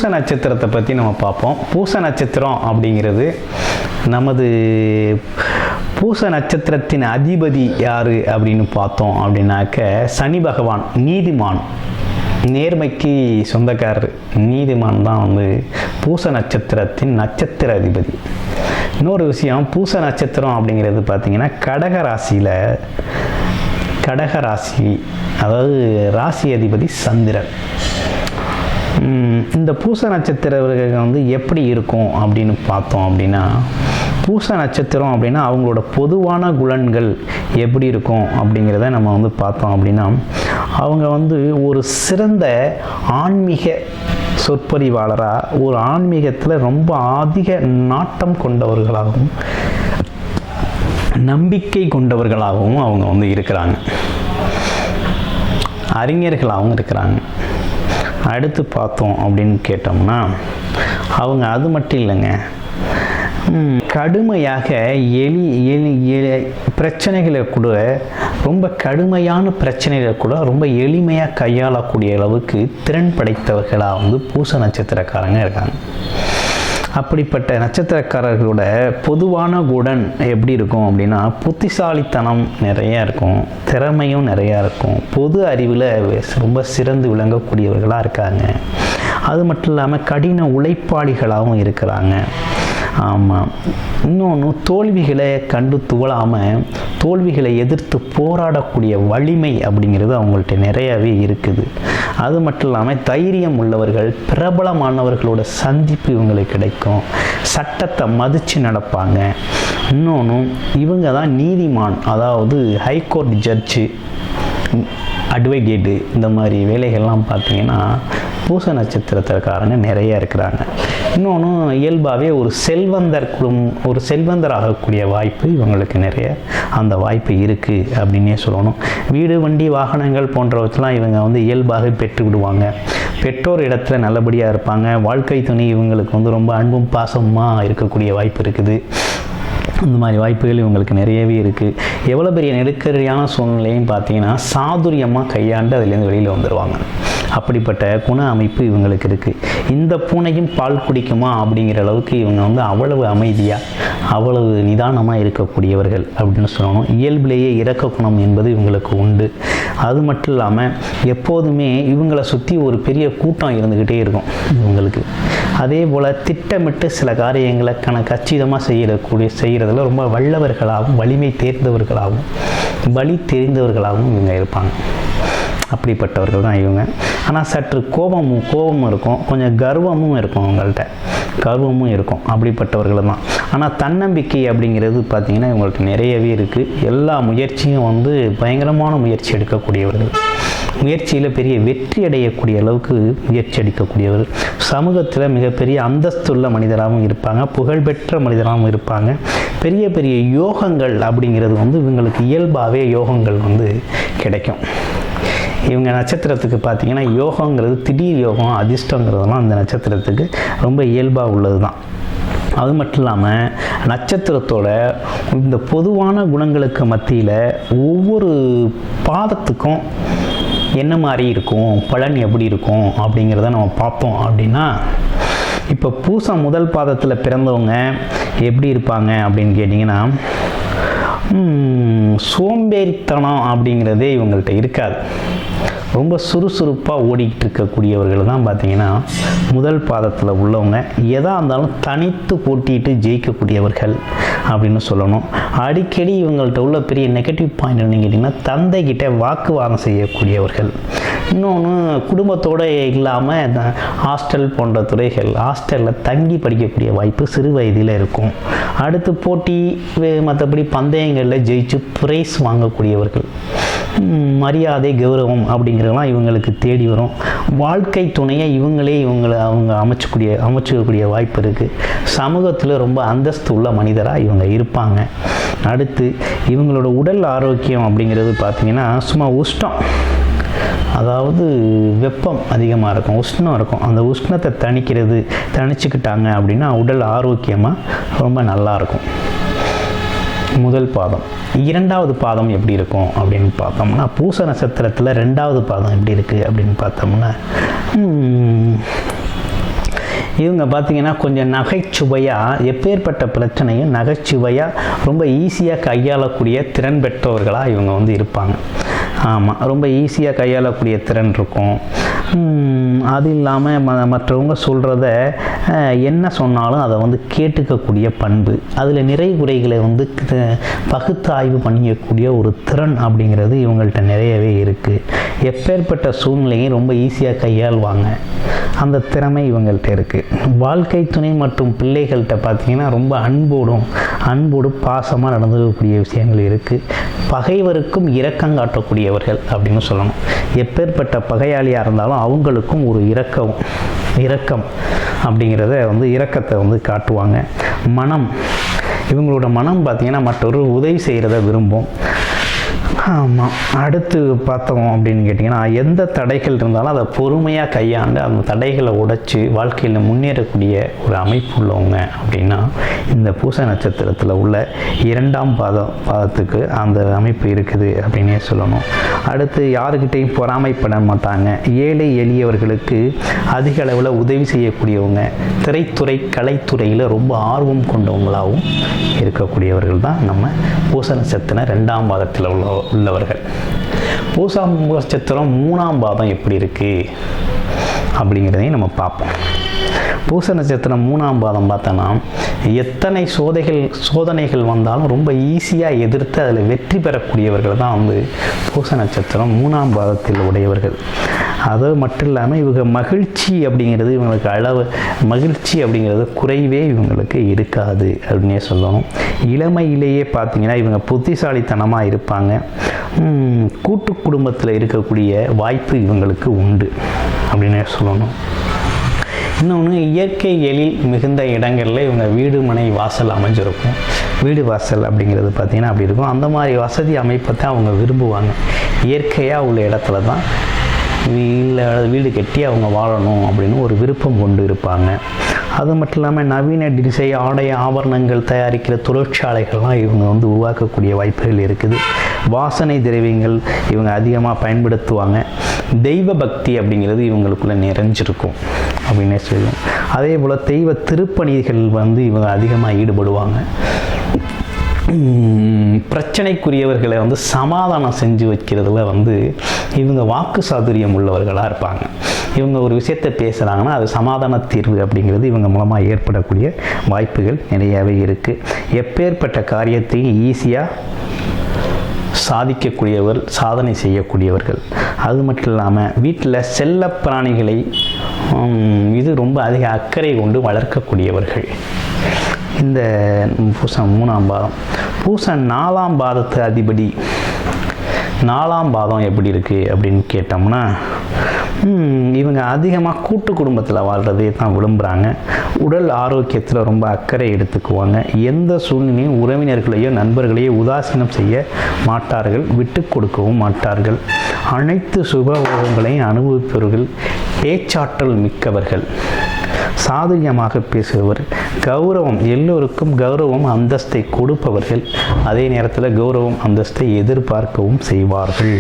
பூச நட்சத்திரத்தை பற்றி நம்ம பார்ப்போம். பூச நட்சத்திரம் அப்படிங்கிறது நமது பூச நட்சத்திரத்தின் அதிபதி யார் அப்படின்னு பார்த்தோம் அப்படின்னாக்க சனி பகவான், நீதிமான், நேர்மைக்கு சொந்தக்காரர். நீதிமான் தான் வந்து பூச நட்சத்திரத்தின் நட்சத்திர அதிபதி. இன்னொரு விஷயம், பூச நட்சத்திரம் அப்படிங்கிறது பார்த்திங்கன்னா கடகராசி, அதாவது ராசி அதிபதி சந்திரன். இந்த பூச நட்சத்திரர்கள் வந்து எப்படி இருக்கும் அப்படின்னு பார்த்தோம் அப்படின்னா, பூச நட்சத்திரம் அப்படின்னா அவங்களோட பொதுவான குணங்கள் எப்படி இருக்கும் அப்படிங்கிறத நம்ம வந்து பார்த்தோம் அப்படின்னா, அவங்க வந்து ஒரு சிறந்த ஆன்மீக சொற்பொழிவாளராக, ஒரு ஆன்மீகத்தில் ரொம்ப அதிக நாட்டம் கொண்டவர்களாகவும் நம்பிக்கை கொண்டவர்களாகவும் அவங்க வந்து இருக்கிறாங்க, அறிஞர்களாகவும் இருக்கிறாங்க. அடுத்து பார்த்தோம் அப்படின்னு கேட்டோம்னா, அவங்க அது மட்டும் இல்லைங்க, கடுமையாக பிரச்சனைகளை கூட, ரொம்ப கடுமையான பிரச்சனைகளை கூட ரொம்ப எளிமையாக கையாளக்கூடிய அளவுக்கு திறன் படைத்தவர்களாக வந்து பூச நட்சத்திரக்காரங்க இருக்காங்க. அப்படிப்பட்ட நட்சத்திரக்காரர்களோட பொதுவான குணம் எப்படி இருக்கும் அப்படின்னா, புத்திசாலித்தனம் நிறையா இருக்கும், திறமையும் நிறையா இருக்கும், பொது அறிவில் ரொம்ப சிறந்து விளங்கக்கூடியவர்களாக இருக்காங்க. அது மட்டும் இல்லாமல் கடின உழைப்பாளிகளாகவும் இருக்கிறாங்க. ஆமாம். இன்னொன்று, தோல்விகளை கண்டு துவளாமல் தோல்விகளை எதிர்த்து போராடக்கூடிய வலிமை அப்படிங்கிறது அவங்கள்ட்ட நிறையாவே இருக்குது. அது மட்டும் இல்லாமல் தைரியம் உள்ளவர்கள், பிரபலமானவர்களோட சந்திப்பு இவங்களுக்கு கிடைக்கும், சட்டத்தை மதித்து நடப்பாங்க. இன்னொன்று, இவங்க தான் நீதிமான், அதாவது ஹைகோர்ட் ஜட்ஜு, அட்வொகேட்டு, இந்த மாதிரி வேலைகள்லாம் பார்த்திங்கன்னா பூச நட்சத்திரத்திற்காரங்க நிறைய இருக்கிறாங்க. இன்னொன்று, இயல்பாகவே ஒரு செல்வந்தர் ஆகக்கூடிய வாய்ப்பு இவங்களுக்கு நிறைய அந்த வாய்ப்பு இருக்குது அப்படின்னே சொல்லணும். வீடு, வண்டி, வாகனங்கள் போன்றவற்றெல்லாம் இவங்க வந்து இயல்பாக பெற்று விடுவாங்க. பெற்றோர் இடத்துல நல்லபடியாக இருப்பாங்க. வாழ்க்கை துணை இவங்களுக்கு வந்து ரொம்ப அன்பும் பாசமாக இருக்கக்கூடிய வாய்ப்பு இருக்குது. இந்த மாதிரி வாய்ப்புகள் இவங்களுக்கு நிறையவே இருக்குது. எவ்வளோ பெரிய நெருக்கடியான சூழ்நிலையும் பார்த்தீங்கன்னா சாதுரியமாக கையாண்டு அதுலேருந்து வெளியில் வந்துடுவாங்க. அப்படிப்பட்ட குண அமைப்பு இவங்களுக்கு இருக்குது. இந்த பூனையும் பால் குடிக்குமா அப்படிங்கிற அளவுக்கு இவங்க வந்து அவ்வளவு அமைதியாக, அவ்வளவு நிதானமாக இருக்கக்கூடியவர்கள் அப்படின்னு சொல்லணும். இயல்பிலேயே இரக்க குணம் என்பது இவங்களுக்கு உண்டு. அது மட்டும் இல்லாமல் எப்போதுமே இவங்களை சுற்றி ஒரு பெரிய கூட்டம் இருந்துக்கிட்டே இருக்கும் இவங்களுக்கு. அதே போல் திட்டமிட்டு சில காரியங்களை கச்சிதமாக செய்கிறதுல ரொம்ப வல்லவர்களாகவும், வலிமை தேர்ந்தவர்களாகவும், வழி தெரிந்தவர்களாகவும் இவங்க இருப்பாங்க. அப்படிப்பட்டவர்கள் தான் இவங்க. ஆனால் சற்று கோபமும் இருக்கும், கொஞ்சம் கர்வமும் இருக்கும், அவங்கள்ட்ட கர்வமும் இருக்கும். அப்படிப்பட்டவர்கள் தான். ஆனால் தன்னம்பிக்கை அப்படிங்கிறது பார்த்திங்கன்னா இவங்கள்ட்ட நிறையவே இருக்குது. எல்லா முயற்சியும் வந்து பயங்கரமான முயற்சி எடுக்கக்கூடியவர்கள், முயற்சியில் பெரிய வெற்றி அடையக்கூடிய அளவுக்கு முயற்சி அடிக்கக்கூடியவர், சமூகத்தில் மிகப்பெரிய அந்தஸ்துள்ள மனிதராகவும் இருப்பாங்க, புகழ்பெற்ற மனிதராகவும் இருப்பாங்க. பெரிய பெரிய யோகங்கள் அப்படிங்கிறது வந்து இவங்களுக்கு இயல்பாகவே யோகங்கள் வந்து கிடைக்கும். இவங்க நட்சத்திரத்துக்கு பார்த்திங்கன்னா யோகங்கிறது, திடீர் யோகம், அதிர்ஷ்டங்கிறதுலாம் அந்த நட்சத்திரத்துக்கு ரொம்ப இயல்பாக உள்ளது தான். அது மட்டும் இல்லாமல் நட்சத்திரத்தோட இந்த பொதுவான குணங்களுக்கு மத்தியில் ஒவ்வொரு பாதத்துக்கும் என்ன மாதிரி இருக்கும், பலன் எப்படி இருக்கும் அப்படிங்கிறத நம்ம பார்த்தோம் அப்படின்னா, இப்போ பூசம் முதல் பாதத்தில் பிறந்தவங்க எப்படி இருப்பாங்க அப்படின்னு கேட்டிங்கன்னா, சோம்பேறித்தனம் அப்படிங்கிறதே இவங்கள்ட்ட இருக்காது. ரொம்ப சுறுசுறுப்பாக ஓடிக்கிட்டு இருக்கக்கூடியவர்கள் தான் பார்த்திங்கன்னா முதல் பாதத்தில் உள்ளவங்க. எதாக இருந்தாலும் தனித்து போட்டிட்டு ஜெயிக்கக்கூடியவர்கள் அப்படின்னு சொல்லணும். அடிக்கடி இவங்கள்ட்ட உள்ள பெரிய நெகட்டிவ் பாயிண்ட் என்னன்னு கேட்டிங்கன்னா, தந்தைக்கிட்ட வாக்குவாதம் செய்யக்கூடியவர்கள். இன்னொன்று, குடும்பத்தோடு இல்லாமல் ஹாஸ்டல் போன்ற துறைகள், ஹாஸ்டலில் தங்கி படிக்கக்கூடிய வாய்ப்பு சிறு வயதில் இருக்கும். அடுத்து போட்டி, மற்றபடி பந்தயங்களில் ஜெயிச்சு ப்ரைஸ் வாங்கக்கூடியவர்கள், மரியாதை, கௌரவம் அப்படிங்கிறதெல்லாம் இவங்களுக்கு தேடி வரும். வாழ்க்கை துணையை அவங்க அமைச்சுக்கக்கூடிய வாய்ப்பு இருக்குது. சமூகத்தில் ரொம்ப அந்தஸ்து உள்ள மனிதராக இவங்க இருப்பாங்க. அடுத்து இவங்களோட உடல் ஆரோக்கியம் அப்படிங்கிறது பார்த்திங்கன்னா சும்மா உஷ்ணம், அதாவது வெப்பம் அதிகமாக இருக்கும், உஷ்ணம் இருக்கும். அந்த உஷ்ணத்தை தணிச்சுக்கிட்டாங்க அப்படின்னா உடல் ஆரோக்கியமாக ரொம்ப நல்லாயிருக்கும். முதல் பாதம். இரண்டாவது பாதம் எப்படி இருக்கும் அப்படின்னு பார்த்தோம்னா, பூச நட்சத்திரத்தில் ரெண்டாவது பாதம் எப்படி இருக்குது அப்படின்னு பார்த்தோம்னா, இவங்க பார்த்திங்கன்னா கொஞ்சம் நகைச்சுவையாக எப்பேற்பட்ட பிரச்சனையும் நகைச்சுவையாக ரொம்ப ஈஸியாக கையாளக்கூடிய திறன் பெற்றவர்களாக இவங்க வந்து இருப்பாங்க. ஆமாம், ரொம்ப ஈஸியாக கையாளக்கூடிய திறன் இருக்கும். அது இல்லாமல் மற்றவங்க சொல்கிறத என்ன சொன்னாலும் அதை வந்து கேட்டுக்கக்கூடிய பண்பு, அதில் நிறை குறைகளை வந்து பகுத்தாய்வு பண்ணிக்கக்கூடிய ஒரு திறன் அப்படிங்கிறது இவங்கள்ட்ட நிறையவே இருக்குது. எப்பேற்பட்ட சூழ்நிலையும் ரொம்ப ஈஸியாக கையாள்வாங்க. அந்த திறமை இவங்கள்ட்ட இருக்குது. வாழ்க்கை துணை மற்றும் பிள்ளைகள்கிட்ட பார்த்திங்கன்னா ரொம்ப அன்போடு பாசமாக நடந்துக்கக்கூடிய விஷயங்கள் இருக்குது. பகைவருக்கும் இரக்கம் காட்டக்கூடியவர்கள் அப்படின்னு சொல்லணும். எப்பேற்பட்ட பகையாளியாக இருந்தாலும் அவங்களுக்கும் ஒரு இரக்கம் அப்படிங்கிறத வந்து இரக்கத்தை வந்து காட்டுவாங்க. இவங்களோட மனம் பார்த்திங்கன்னா மற்றொரு உதவி செய்கிறத விரும்பும். ஆமாம், அடுத்து பார்த்தோம் அப்படின்னு கேட்டிங்கன்னா, எந்த தடைகள் இருந்தாலும் அதை பொறுமையாக கையாண்டு அந்த தடைகளை உடைச்சி வாழ்க்கையில் முன்னேறக்கூடிய ஒரு அமைப்பு உள்ளவங்க அப்படின்னா இந்த பூச நட்சத்திரத்தில் உள்ள 2ஆம் பாதத்துக்கு அந்த அமைப்பு இருக்குது அப்படின்னே சொல்லணும். அடுத்து யாருக்கிட்டையும் பொறாமைப்பட மாட்டாங்க. ஏழை எளியவர்களுக்கு அதிக அளவில் உதவி செய்யக்கூடியவங்க. திரைத்துறை கலைத்துறையில் ரொம்ப ஆர்வம் கொண்டவங்களாகவும் இருக்கக்கூடியவர்கள் தான் நம்ம பூச நட்சத்திரம் 2ஆம் பாதத்தில் உள்ளவர்கள். பூச நட்சத்திரம் 3ஆம் பாதம் எப்படி இருக்குது அப்படிங்கிறதையும் நம்ம பார்ப்போம். பூச நட்சத்திரம் 3ஆம் பாதம் பார்த்தோன்னா எத்தனை சோதனைகள் வந்தாலும் ரொம்ப ஈஸியாக எதிர்த்து அதில் வெற்றி பெறக்கூடியவர்கள் தான் வந்து பூச நட்சத்திரம் 3ஆம் பாதத்தில் உடையவர்கள். அது மட்டும் இல்லாமல் இவங்க மகிழ்ச்சி அப்படிங்கிறது குறைவே இவங்களுக்கு இருக்காது அப்படின்னே சொல்லணும். இளமையிலேயே பார்த்திங்கன்னா இவங்க புத்திசாலித்தனமாக இருப்பாங்க. கூட்டு குடும்பத்தில் இருக்கக்கூடிய வாய்ப்பு இவங்களுக்கு உண்டு அப்படின்னே சொல்லணும். இன்னொன்று, இயற்கை எழில் மிகுந்த இடங்களில் இவங்க வீடு மனை வாசல் அமைஞ்சிருக்கும். வீடு வாசல் அப்படிங்கிறது பார்த்திங்கன்னா அப்படி இருக்கும். அந்த மாதிரி வசதி அமைப்பை தான் அவங்க விரும்புவாங்க. இயற்கையாக உள்ள இடத்துல தான் வீடு கட்டி அவங்க வாழணும் அப்படின்னு ஒரு விருப்பம் கொண்டு இருப்பாங்க. அது மட்டும் இல்லாமல் நவீன டிசை ஆடை ஆபரணங்கள் தயாரிக்கிற தொழிற்சாலைகள்லாம் இவங்க வந்து உருவாக்கக்கூடிய வாய்ப்புகள் இருக்குது. வாசனை திரவியங்கள் இவங்க அதிகமாக பயன்படுத்துவாங்க. தெய்வ பக்தி அப்படிங்கிறது இவங்களுக்குள்ளே நிறைஞ்சிருக்கும் அப்படின்னே சொல்லுவோம். அதே போல் தெய்வ திருப்பணிகள் வந்து இவங்க அதிகமாக ஈடுபடுவாங்க. பிரச்சனைக்குரியவர்களை வந்து சமாதானம் செஞ்சு வைக்கிறதுல வந்து இவங்க வாக்கு சாதுரியம் உள்ளவர்களாக இருப்பாங்க. இவங்க ஒரு விஷயத்தை பேசுகிறாங்கன்னா அது சமாதான தீர்வு அப்படிங்கிறது இவங்க மூலமாக ஏற்படக்கூடிய வாய்ப்புகள் நிறையாவே இருக்குது. எப்பேற்பட்ட காரியத்தையும் ஈஸியாக சாதனை செய்யக்கூடியவர்கள். அது மட்டும் இல்லாமல் வீட்டில் செல்ல பிராணிகளை இது ரொம்ப அதிக அக்கறை கொண்டு வளர்க்கக்கூடியவர்கள். இந்த பூசம் 3ஆம் பாதம். பூசம் 4ஆம் பாதத்து அதிபதி. 4ஆம் பாதம் எப்படி இருக்குது அப்படின்னு கேட்டோம்னா, இவங்க அதிகமாக கூட்டு குடும்பத்தில் வாழ்கிறதே தான் விரும்புகிறாங்க. உடல் ஆரோக்கியத்தில் ரொம்ப அக்கறை எடுத்துக்குவாங்க. எந்த சூழ்நிலையும் உறவினர்களையோ நண்பர்களையோ உதாசீனம் செய்ய மாட்டார்கள், விட்டு கொடுக்கவும் மாட்டார்கள். அனைத்து சுபபோகங்களையும் அனுபவிப்பவர்கள். பேச்சாற்றல் மிக்கவர்கள். சாதுரியமாக பேசுபவர். எல்லோருக்கும் கௌரவம் அந்தஸ்தை கொடுப்பவர்கள். அதே நேரத்தில் கௌரவம் அந்தஸ்தை எதிர்பார்க்கவும் செய்வார்கள்.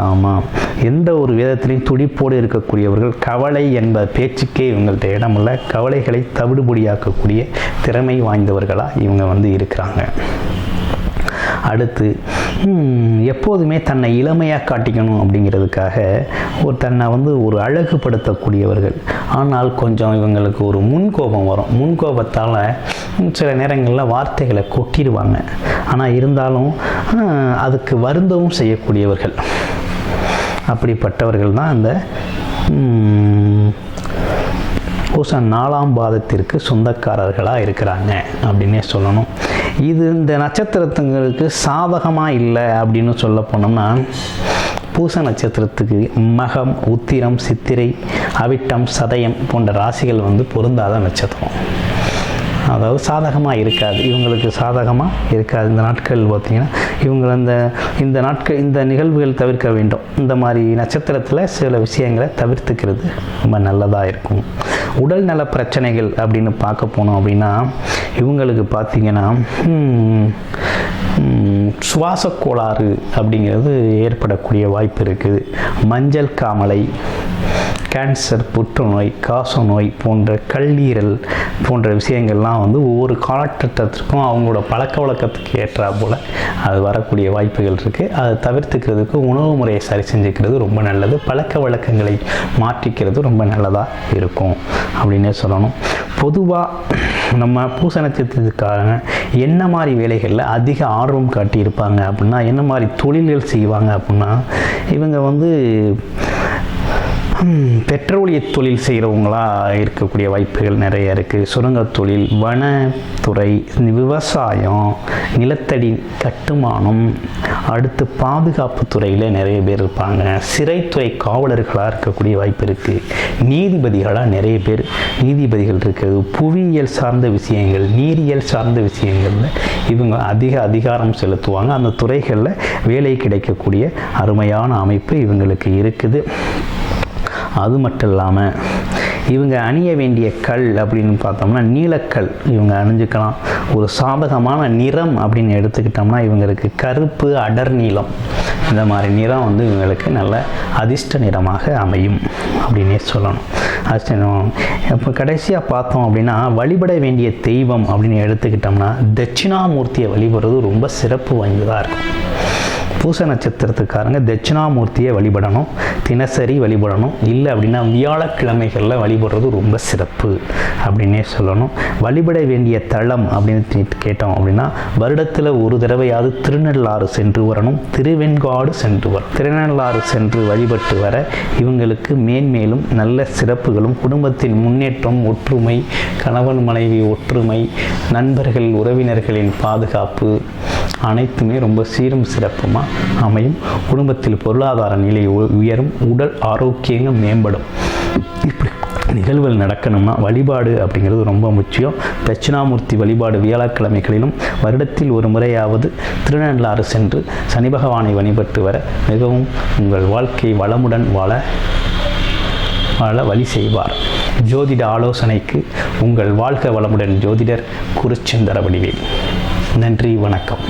ஆமாம், எந்த ஒரு விதத்திலையும் துடிப்போடு இருக்கக்கூடியவர்கள். கவலை என்ப பேச்சுக்கே இவங்கள்ட்ட இடமில்லை. கவலைகளை தவிடுபொடியாக்கக்கூடிய திறமை வாய்ந்தவர்களாக இவங்க வந்து இருக்கிறாங்க. அடுத்து, எப்போதுமே தன்னை இளமையாக காட்டிக்கணும் அப்படிங்கிறதுக்காக தன்னை வந்து ஒரு அழகுபடுத்தக்கூடியவர்கள். ஆனால் கொஞ்சம் இவங்களுக்கு ஒரு முன்கோபம் வரும். முன்கோபத்தால் சில நேரங்களில் வார்த்தைகளை கொட்டிடுவாங்க. ஆனால் இருந்தாலும் அதுக்கு வருந்தவும் செய்யக்கூடியவர்கள். அப்படிப்பட்டவர்கள் தான் இந்த பூசம் 4ஆம் பாதத்திற்கு சொந்தக்காரர்களாக இருக்கிறாங்க அப்படின்னே சொல்லணும். இந்த நட்சத்திரத்துங்களுக்கு சாதகமாக இல்லை அப்படின்னு சொல்ல போனோம்னா, பூச நட்சத்திரத்துக்கு மகம், உத்திரம், சித்திரை, அவிட்டம், சதயம் போன்ற ராசிகள் வந்து பொருந்தாத நட்சத்திரம். அதாவது சாதகமாக இருக்காது, இவங்களுக்கு சாதகமாக இருக்காது. இந்த நாட்கள் பார்த்திங்கன்னா இவங்க இந்த நிகழ்வுகள் தவிர்க்க வேண்டும். இந்த மாதிரி நட்சத்திரத்தில் சில விஷயங்களை தவிர்த்துக்கிறது ரொம்ப நல்லதாக இருக்கும். உடல் நல பிரச்சனைகள் அப்படின்னு பார்க்க போனோம் அப்படின்னா, இவங்களுக்கு பார்த்திங்கன்னா சுவாச கோளாறு அப்படிங்கிறது ஏற்படக்கூடிய வாய்ப்பு இருக்குது. மஞ்சள் காமலை, கேன்சர், புற்றுநோய், காசநோய் போன்ற கல்லீரல் போன்ற விஷயங்கள்லாம் வந்து ஒவ்வொரு காலகட்டத்திற்கும் அவங்களோட பழக்க வழக்கத்துக்கு ஏற்றா போல் அது வரக்கூடிய வாய்ப்புகள் இருக்குது. அதை தவிர்த்துக்கிறதுக்கு உணவு முறையை சரி செஞ்சுக்கிறது ரொம்ப நல்லது. பழக்க வழக்கங்களை மாற்றிக்கிறது ரொம்ப நல்லதாக இருக்கும் அப்படின்னே சொல்லணும். பொதுவாக நம்ம பூச நட்சத்திரத்துக்காக என்ன மாதிரி வேலைகளில் அதிக ஆர்வம் காட்டியிருப்பாங்க அப்படின்னா, என்ன மாதிரி தொழில்கள் செய்வாங்க அப்படின்னா, இவங்க வந்து பெட்ரோலிய தொழில் செய்கிறவங்களா இருக்கக்கூடிய வாய்ப்புகள் நிறைய இருக்குது. சுரங்கத் தொழில், வனத்துறை, விவசாயம், நிலத்தடி கட்டுமானம், அடுத்து பாதுகாப்பு துறையில் நிறைய பேர் இருப்பாங்க. சிறைத்துறை காவலர்களாக இருக்கக்கூடிய வாய்ப்பு இருக்குது. நீதிபதிகளாக நிறைய பேர் நீதிபதிகள் இருக்குது. புவியியல் சார்ந்த விஷயங்கள், நீரியல் சார்ந்த விஷயங்களில் இவங்க அதிக அதிகாரம் செலுத்துவாங்க. அந்த துறைகளில் வேலை கிடைக்கக்கூடிய அருமையான அமைப்பு இவங்களுக்கு இருக்குது. அது மட்டும் இல்லாமல் இவங்க அணிய வேண்டிய கல் அப்படின்னு பார்த்தோம்னா நீலக்கல் இவங்க அணிஞ்சுக்கலாம். ஒரு சாதகமான நிறம் அப்படின்னு எடுத்துக்கிட்டோம்னா இவங்களுக்கு கருப்பு, அடர் நீலம், இந்த மாதிரி நிறம் வந்து இவங்களுக்கு நல்ல அதிர்ஷ்ட நிறமாக அமையும் அப்படின்னே சொல்லணும். இப்போ கடைசியாக பார்த்தோம் அப்படின்னா, வழிபட வேண்டிய தெய்வம் அப்படின்னு எடுத்துக்கிட்டோம்னா தட்சிணாமூர்த்தியை வழிபடுறது ரொம்ப சிறப்பு வாய்ந்ததாக இருக்கும். பூச நட்சத்திரத்துக்காரங்க தட்சிணாமூர்த்தியை வழிபடணும், தினசரி வழிபடணும். இல்லை அப்படின்னா வியாழக்கிழமைகளில் வழிபடுறது ரொம்ப சிறப்பு அப்படின்னே சொல்லணும். வழிபட வேண்டிய தலம் அப்படின்னு கேட்டோம் அப்படின்னா, வருடத்தில் ஒரு தடவையாவது திருநள்ளாறு சென்று வரணும், திருவெண்காடு சென்று வரணும். திருநள்ளாறு சென்று வழிபட்டு வர இவங்களுக்கு மேன்மேலும் நல்ல சிறப்புகளும், குடும்பத்தின் முன்னேற்றம், ஒற்றுமை, கணவன் மனைவி ஒற்றுமை, நண்பர்கள் உறவினர்களின் பாதுகாப்பு அனைத்துமே ரொம்ப சீரும் சிறப்புமாக அமையும். குடும்பத்தில் பொருளாதார நிலை உயரும், உடல் ஆரோக்கியங்கள் மேம்படும். இப்படி நிகழ்வுகள் நடக்கணும்னா வழிபாடு அப்படிங்கிறது ரொம்ப முக்கியம். தட்சிணாமூர்த்தி வழிபாடு வியாழக்கிழமைகளிலும் வருடத்தில் ஒரு முறையாவது திருநள்ளாறு சென்று சனி பகவானை வழிபட்டு வர மிகவும் உங்கள் வாழ்க்கை வளமுடன் வாழ வழி செய்வார். ஜோதிட ஆலோசனைக்கு உங்கள் வாழ்க்கை வளமுடன் ஜோதிடர் குருச்சந்திர வடிவேல். நன்றி, வணக்கம்.